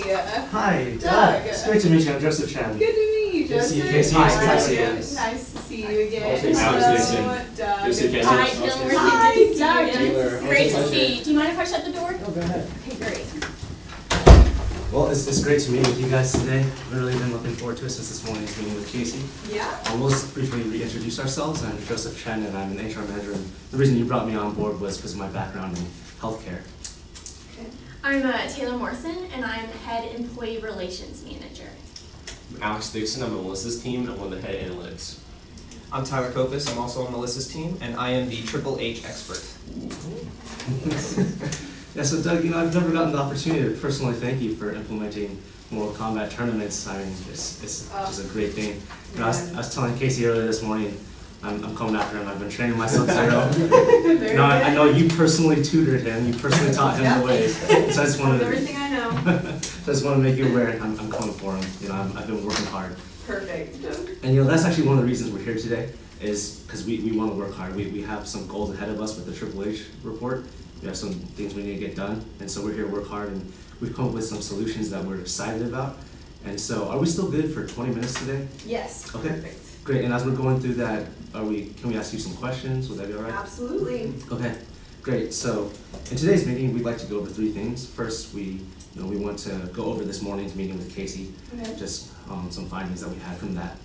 Hi, Doug. it's great to meet you. I'm Joseph Chen. Good to meet you, Good to see you, Joseph. Casey. Nice to see you. Nice to see you again. Hello, Doug. Good to see you, Casey. Hi, Dylan. We're Hi, good to see Doug. you. Taylor. Great to Always a see you. Do you mind if I shut the door? Oh, go ahead. Okay, great. Well, it's great to meet with you guys today. I've really been looking forward to it since this morning's meeting with Casey. Yeah. We'll just briefly reintroduce ourselves. I'm Joseph Chen, and I'm an HR manager. And the reason you brought me on board was because of my background in healthcare. I'm Taylor Morrison, and I'm Head Employee Relations Manager. I'm Alex Dixon. I'm on Melissa's team. I'm one of the head analytics. I'm Tyler Kopis. I'm also on Melissa's team, and I am the Triple H expert. Yeah, so Doug, I've never gotten the opportunity to personally thank you for implementing Mortal Kombat tournaments. I mean, it's just a great thing. I was telling Casey earlier this morning, I'm coming after him. I've been training my Sub-Zero. I know you personally tutored him. You personally taught him the ways. So I just wanted to, Everything I know. so I just want to make you aware. I'm coming for him. I've been working hard. Perfect. And that's actually one of the reasons we're here today, is because we want to work hard. We have some goals ahead of us with the Triple H report. We have some things we need to get done, and so we're here to work hard, and we've come up with some solutions that we're excited about. And so, are we still good for 20 minutes today? Yes. Okay. Perfect. Great. And as we're going through that, can we ask you some questions? Would that be all right? Absolutely. Okay. Great. So, in today's meeting, we'd like to go over three things. First, we want to go over this morning's meeting with Casey, Okay. just some findings that we had from that.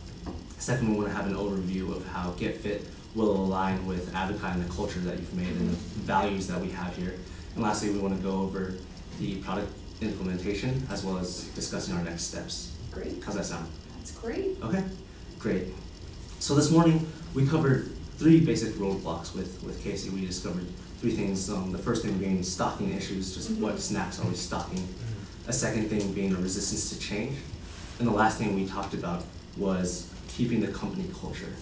Second, we want to have an overview of how Get Fit will align with Advocate and the culture that you've made and the values that we have here. And lastly, we want to go over the product implementation as well as discussing our next steps. Great. How's that sound? That's great. Okay, great. So this morning, we covered three basic roadblocks with Casey. We discovered three things. The first thing being stocking issues, just what snacks are we stocking. A second thing being a resistance to change. And the last thing we talked about was keeping the company culture.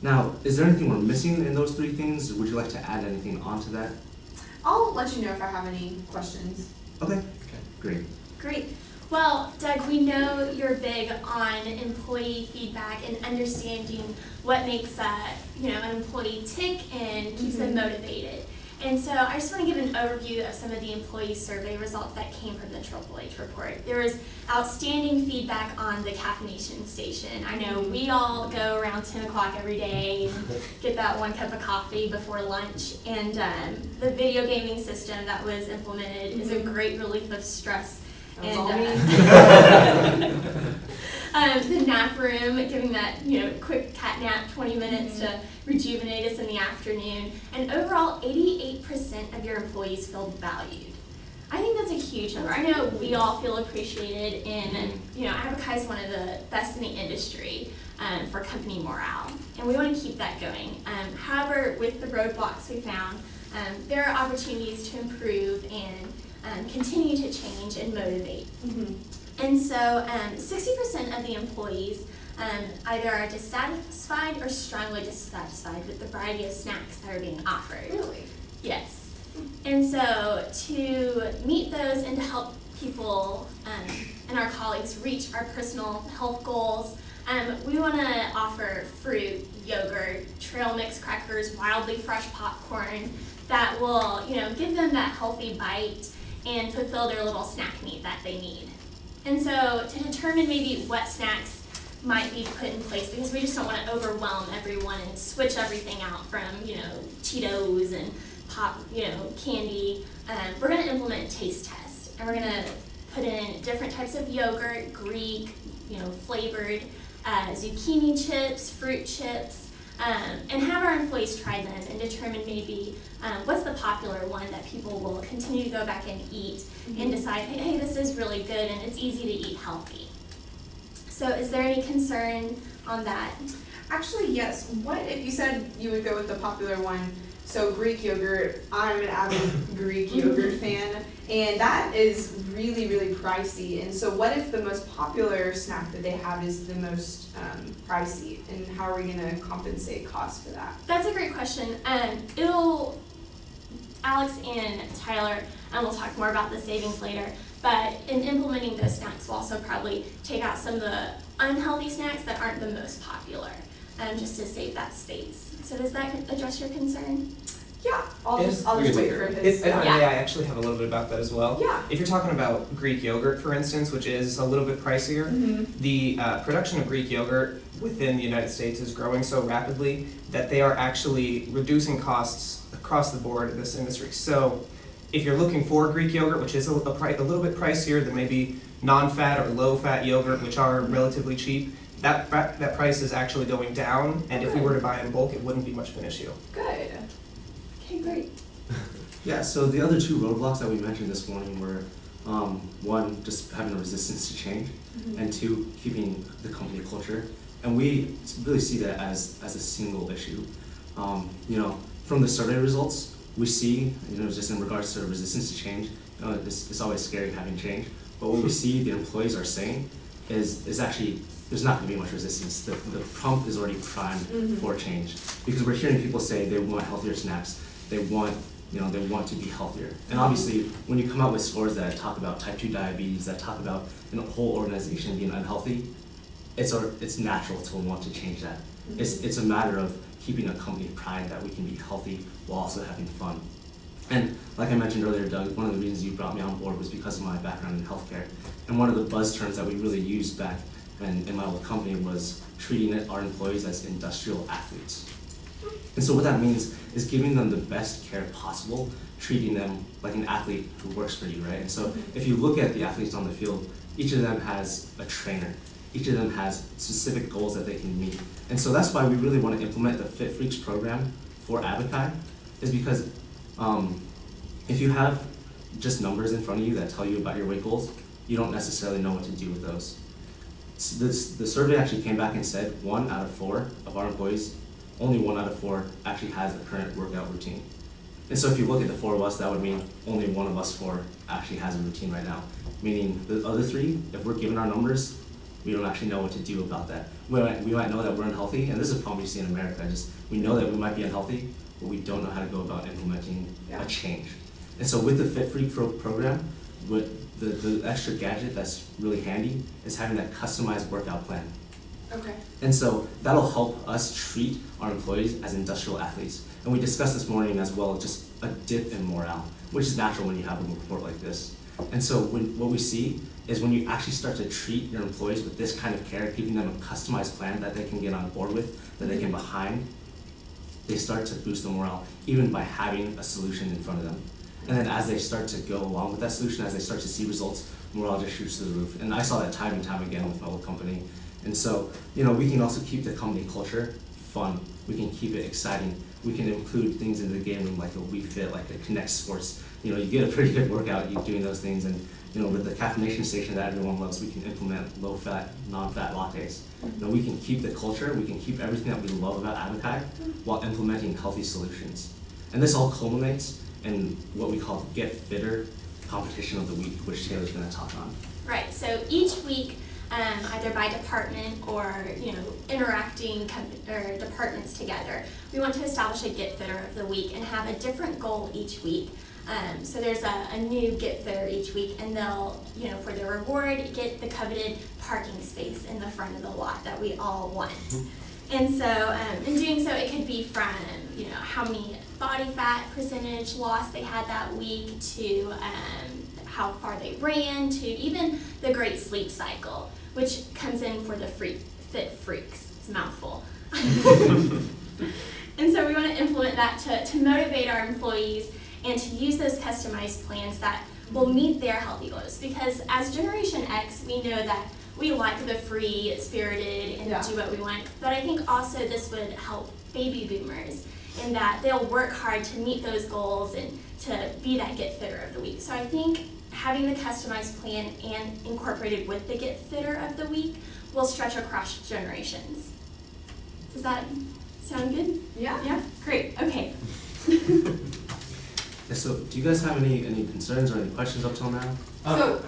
Now, is there anything we're missing in those three things? Would you like to add anything onto that? I'll let you know if I have any questions. Okay, great. Great. Well, Doug, we know you're big on employee feedback and understanding what makes an employee tick and keeps them motivated. And so I just want to give an overview of some of the employee survey results that came from the Triple H report. There was outstanding feedback on the caffeination station. I know we all go around 10 o'clock every day and get that one cup of coffee before lunch. And the video gaming system that was implemented is a great relief of stress. The nap room, giving that quick cat nap, 20 minutes to rejuvenate us in the afternoon, and overall 88% of your employees feel valued. I think that's a huge number. I know we all feel appreciated, and Advocate is one of the best in the industry for company morale, and we want to keep that going. However, with the roadblocks we found, there are opportunities to improve and continue to change and motivate. And so 60% of the employees either are dissatisfied or strongly dissatisfied with the variety of snacks that are being offered. Really? Yes. And so to meet those and to help people and our colleagues reach our personal health goals, we want to offer fruit, yogurt, trail mix crackers, wildly fresh popcorn that will give them that healthy bite and fulfill their little snack need that they need. And so to determine maybe what snacks might be put in place, because we just don't want to overwhelm everyone and switch everything out from Cheetos and pop candy, we're going to implement a taste test, and we're going to put in different types of yogurt, Greek, flavored zucchini chips, fruit chips, and have our employees try them and determine maybe what's the popular one that people will continue to go back and eat and decide, hey, this is really good and it's easy to eat healthy. So is there any concern on that? Actually, yes. What if you said you would go with the popular one? So Greek yogurt, I'm an avid Greek yogurt fan, and that is really, really pricey. And so what if the most popular snack that they have is the most pricey, and how are we going to compensate costs for that? That's a great question. Alex and Tyler, and we'll talk more about the savings later, but in implementing those snacks, we'll also probably take out some of the unhealthy snacks that aren't the most popular, just to save that space. So does that address your concern? Yeah, I'll Yeah, just we can wait take for care of his. If I may, I actually have a little bit about that as well. Yeah. If you're talking about Greek yogurt, for instance, which is a little bit pricier, the production of Greek yogurt within the United States is growing so rapidly that they are actually reducing costs across the board in this industry. So if you're looking for Greek yogurt, which is a little bit pricier than maybe non-fat or low-fat yogurt, which are relatively cheap, that price is actually going down, and if we were to buy in bulk, it wouldn't be much of an issue. Good. Okay, great. Yeah, so the other two roadblocks that we mentioned this morning were, one, just having a resistance to change, and two, keeping the company culture. And we really see that as a single issue. You know, from the survey results, we see, you know, just in regards to resistance to change, you know, it's always scary having change, but what we see the employees are saying is actually, there's not gonna be much resistance. The pump is already primed for change. Because we're hearing people say they want healthier snacks, they want to be healthier. And obviously, when you come out with scores that talk about type 2 diabetes, that talk about, you know, the whole organization being unhealthy, it's natural to want to change that. It's a matter of keeping a company pride that we can be healthy while also having fun. And like I mentioned earlier, Doug, one of the reasons you brought me on board was because of my background in healthcare. And one of the buzz terms that we really used back in my old company was treating our employees as industrial athletes. And so what that means is giving them the best care possible, treating them like an athlete who works for you, right? And so if you look at the athletes on the field, each of them has a trainer. Each of them has specific goals that they can meet. And so that's why we really want to implement the Fit Freaks program for Abakai, is because if you have just numbers in front of you that tell you about your weight goals, you don't necessarily know what to do with those. The survey actually came back and said 1 out of 4 of our employees, only 1 out of 4 actually has a current workout routine. And so if you look at the 4 of us, that would mean only 1 of us 4 actually has a routine right now. Meaning the other 3, if we're given our numbers, we don't actually know what to do about that. We might know that we're unhealthy, and this is a problem we see in America, we know that we might be unhealthy, but we don't know how to go about implementing a change. And so with the Fit Freak program, with the extra gadget that's really handy is having that customized workout plan. Okay. And so that'll help us treat our employees as industrial athletes. And we discussed this morning as well, just a dip in morale, which is natural when you have a report like this. And so what we see is when you actually start to treat your employees with this kind of care, giving them a customized plan that they can get on board with, that they can behind, they start to boost the morale, even by having a solution in front of them. And then as they start to go along with that solution, as they start to see results, morale just shoots to the roof. And I saw that time and time again with my old company. And so, you know, we can also keep the company culture fun. We can keep it exciting. We can include things in the game room like a Wii Fit, like a Connect Sports. You know, you get a pretty good workout doing those things. And, you know, with the caffeination station that everyone loves, we can implement low-fat, non-fat lattes. You know, we can keep the culture, we can keep everything that we love about Abakai while implementing healthy solutions. And this all culminates in what we call the Get Fitter Competition of the Week, which Taylor's going to talk on. Right, so each week, either by department or interacting departments together, we want to establish a Get Fitter of the Week and have a different goal each week. So there's a new Get Fitter each week, and they'll, for their reward, get the coveted parking space in the front of the lot that we all want. And so in doing so, it could be from how many body fat percentage loss they had that week to how far they ran to even the great sleep cycle, which comes in for the Fit Freaks. It's a mouthful. And so we want to implement that to motivate our employees and to use those customized plans that will meet their healthy goals. Because as Generation X, we know that we like the free, spirited, and do what we want. But I think also this would help baby boomers in that they'll work hard to meet those goals and to be that Get Fitter of the Week. So I think having the customized plan and incorporated with the Get Fitter of the Week will stretch across generations. Does that sound good? Yeah. Yeah? Great. Okay. So do you guys have any concerns or any questions up till now? Go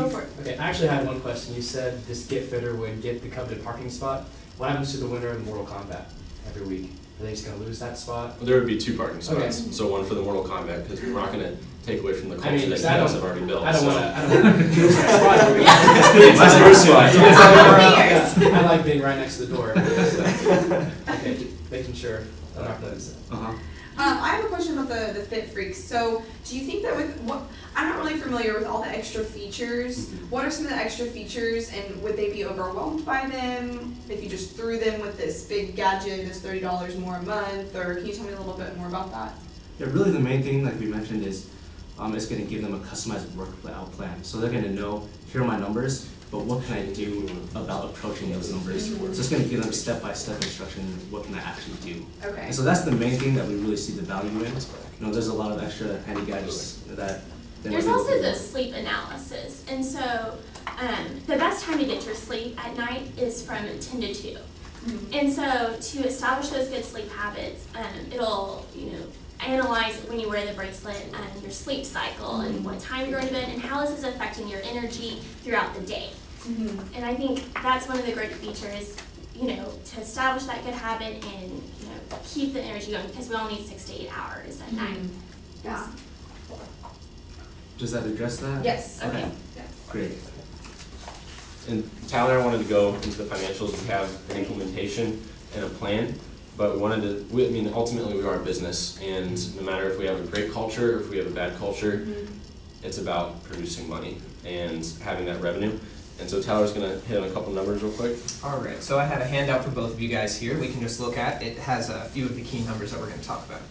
for it. Okay, I actually had one question. You said this Get Fitter would get the coveted parking spot. What happens to the winner in Mortal Kombat every week? Are they just going to lose that spot? There would be 2 parking spots. Okay. So one for the Mortal Kombat, because we're not going to take away from the culture I mean, that you I guys don't- have already built. I don't so. want to lose that spot every week. Vice versa. Yeah, I like being right next to the door. So, okay, making sure I'm not going to. I have a question about the Fit Freaks. So, do you think that I'm not really familiar with all the extra features. What are some of the extra features, and would they be overwhelmed by them if you just threw them with this big gadget that's $30 more a month? Or can you tell me a little bit more about that? Yeah, really the main thing, like we mentioned, is it's going to give them a customized workout plan. So they're going to know, here are my numbers, but what can I do about approaching those numbers? So it's going to give them step-by-step instruction, what can I actually do? Okay. And so that's the main thing that we really see the value in. You know, there's a lot of extra handy gadgets that There's also the sleep analysis, and so the best time to get your sleep at night is from 10 to 2. And so to establish those good sleep habits, it'll analyze when you wear the bracelet your sleep cycle and what time you're going to bed and how this is affecting your energy throughout the day. And I think that's one of the great features, to establish that good habit and keep the energy going, because we all need 6 to 8 hours at night. Yeah. Does that address that? Yes. Okay. Yeah. Great. And Tyler and I wanted to go into the financials. We have an implementation and a plan, but ultimately we are a business, and no matter if we have a great culture or if we have a bad culture, it's about producing money and having that revenue. And so Tyler's going to hit on a couple numbers real quick. All right, so I have a handout for both of you guys here. We can just look at. It has a few of the key numbers that we're going to talk about.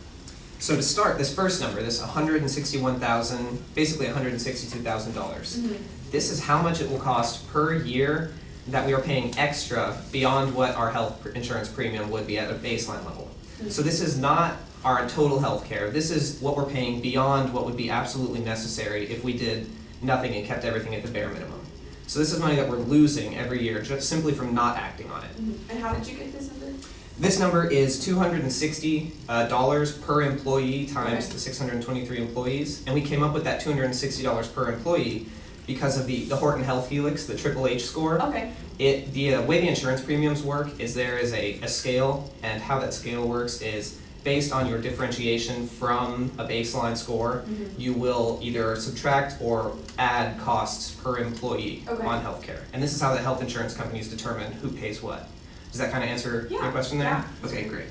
So to start, this first number, this $161,000, basically $162,000. This is how much it will cost per year that we are paying extra beyond what our health insurance premium would be at a baseline level. So this is not our total health care. This is what we're paying beyond what would be absolutely necessary if we did nothing and kept everything at the bare minimum. So this is money that we're losing every year just simply from not acting on it. And how did you get this number? This number is $260 per employee times the 623 employees, and we came up with that $260 per employee because of the Horton Health Helix, the Triple H score. Okay. The way the insurance premiums work is there is a scale, and how that scale works is based on your differentiation from a baseline score. You will either subtract or add costs per employee on healthcare, and this is how the health insurance companies determine who pays what. Does that kind of answer your question there? Yeah. Okay, great.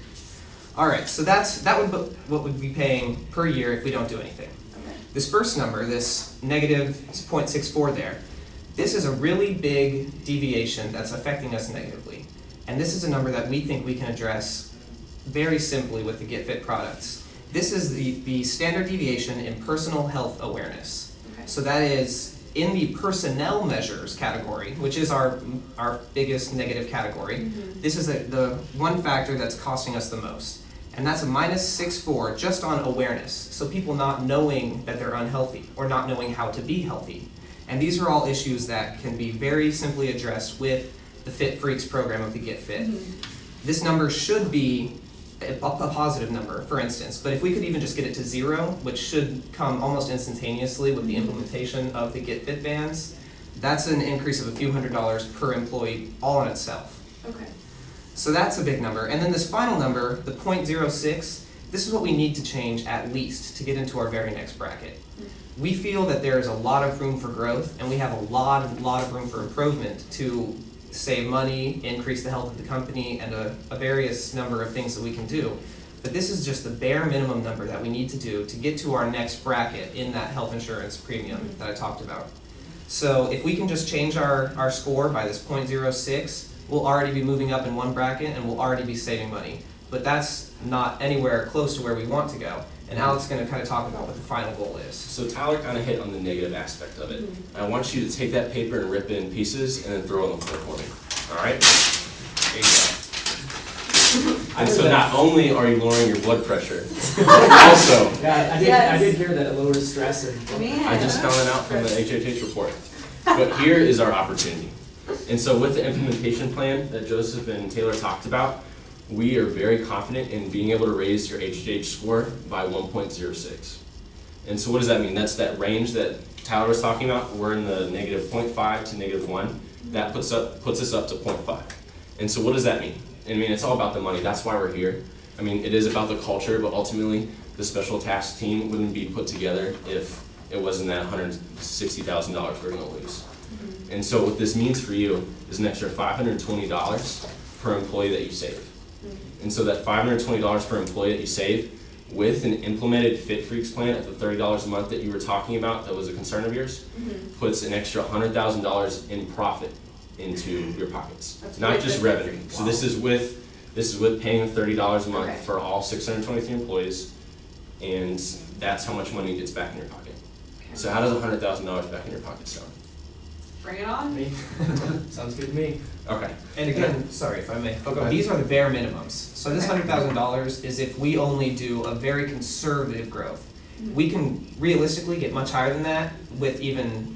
All right, so that would be what we'd be paying per year if we don't do anything. Okay. This first number, this negative 0.64 there, this is a really big deviation that's affecting us negatively. And this is a number that we think we can address very simply with the Get Fit products. This is the standard deviation in personal health awareness. Okay. So that is in the personnel measures category, which is our biggest negative category. This is the one factor that's costing us the most. And that's a -6.4 just on awareness. So people not knowing that they're unhealthy or not knowing how to be healthy. And these are all issues that can be very simply addressed with the Fit Freaks program of the Get Fit. This number should be a positive number, for instance, but if we could even just get it to 0, which should come almost instantaneously with the implementation of the Get Fit bands, that's an increase of a few $100s per employee all in itself. Okay. So that's a big number. And then this final number, the 0.06, this is what we need to change at least to get into our very next bracket. We feel that there is a lot of room for growth, and we have a lot of room for improvement to save money, increase the health of the company, and a various number of things that we can do. But this is just the bare minimum number that we need to do to get to our next bracket in that health insurance premium that I talked about. So if we can just change our score by this 0.06, we'll already be moving up in one bracket and we'll already be saving money. But that's not anywhere close to where we want to go. And Alex is going to kind of talk about what the final goal is. So Tyler kind of hit on the negative aspect of it. I want you to take that paper and rip it in pieces and then throw it on the floor for me. All right? There you go. And so not only are you lowering your blood pressure, also, I did hear that it lowers stress and. I just found it out from the HHH report. But here is our opportunity. And so with the implementation plan that Joseph and Taylor talked about, we are very confident in being able to raise your HHH score by 1.06. And so what does that mean? That's that range that Tyler was talking about. We're in the -0.5 to -1. That puts us up to 0.5. And so what does that mean? I mean, it's all about the money. That's why we're here. I mean, it is about the culture, but ultimately the special task team wouldn't be put together if it wasn't that $160,000 we're going to lose. And so what this means for you is an extra $520 per employee that you save. And so that $520 per employee that you save with an implemented Fit Freaks plan at the $30 a month that you were talking about, that was a concern of yours, puts an extra $100,000 in profit into your pockets, That's not with just the Fit revenue. Freaks. So this is with paying $30 a month Okay. for all 623 employees, and that's how much money gets back in your pocket. So how does $100,000 back in your pocket sound? Bring it on. Me? Sounds good to me. Okay. And again, sorry if I may, Oh, go ahead. these are the bare minimums. So this Okay. $100,000 is if we only do a very conservative growth. We can realistically get much higher than that with even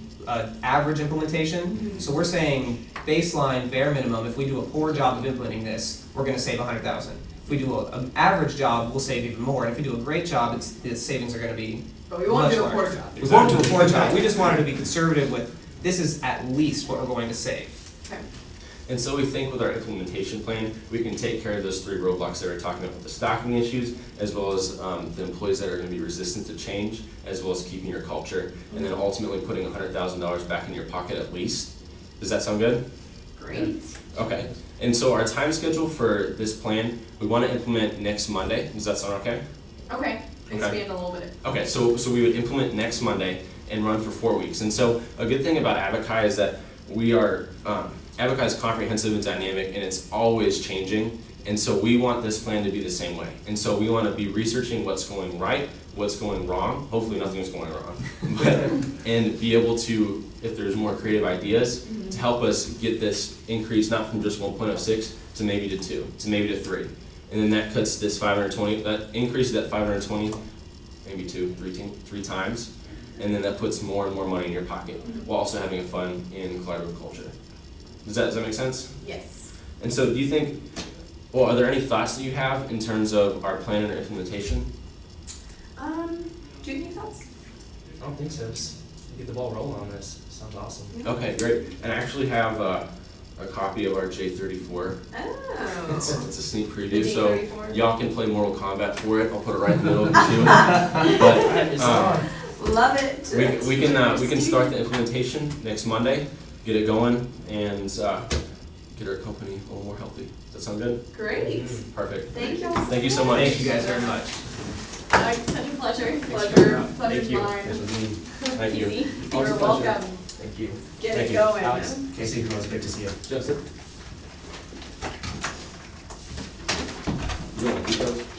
average implementation. So we're saying baseline, bare minimum, if we do a poor job of implementing this, we're gonna save 100,000. If we do an average job, we'll save even more. And if we do a great job, the savings are gonna be But we won't much do a poor larger. job. We won't do a poor job, we just wanted to be conservative with, this is at least what we're going to save. Okay. And so we think with our implementation plan, we can take care of those 3 roadblocks that we're talking about, with the stocking issues, as well as the employees that are gonna be resistant to change, as well as keeping your culture, and then ultimately putting $100,000 back in your pocket at least. Does that sound good? Great. Okay. And so our time schedule for this plan, we wanna implement next Monday. Does that sound okay? Okay. Expand a little bit. Okay, so we would implement next Monday and run for 4 weeks. And so a good thing about Abakai is that we are, Abakai is comprehensive and dynamic, and it's always changing. And so we want this plan to be the same way. And so we want to be researching what's going right, what's going wrong, hopefully nothing's going wrong, and be able to, if there's more creative ideas, to help us get this increase not from just 1.06 to maybe to 2, to maybe to 3. And then that cuts this 520, that increases that 520, maybe 3 times. And then that puts more and more money in your pocket, while also having fun in collaborative culture. Does that make sense? Yes. And so do you think, well, are there any thoughts that you have in terms of our plan and our implementation? Do you have any thoughts? I don't think so. Just get the ball rolling on this. Sounds awesome. Okay, great. And I actually have a copy of our J34. Oh. It's a sneak The preview, so J34. y'all can play Mortal Kombat for it. I'll put it right in the middle of the two. But Love it. we can start the implementation next Monday, get it going, and get our company a little more healthy. Does that sound good? Great. Perfect. Thank you. Thank you so much. Thank you guys very much. Such a pleasure. Pleasure. Thank Pleasure's you. mine. Thank you. Easy. You're Always a pleasure. welcome. Thank you. Get Thank it you. going. Alex, Casey, it was great to see you. Joseph? You want to keep those?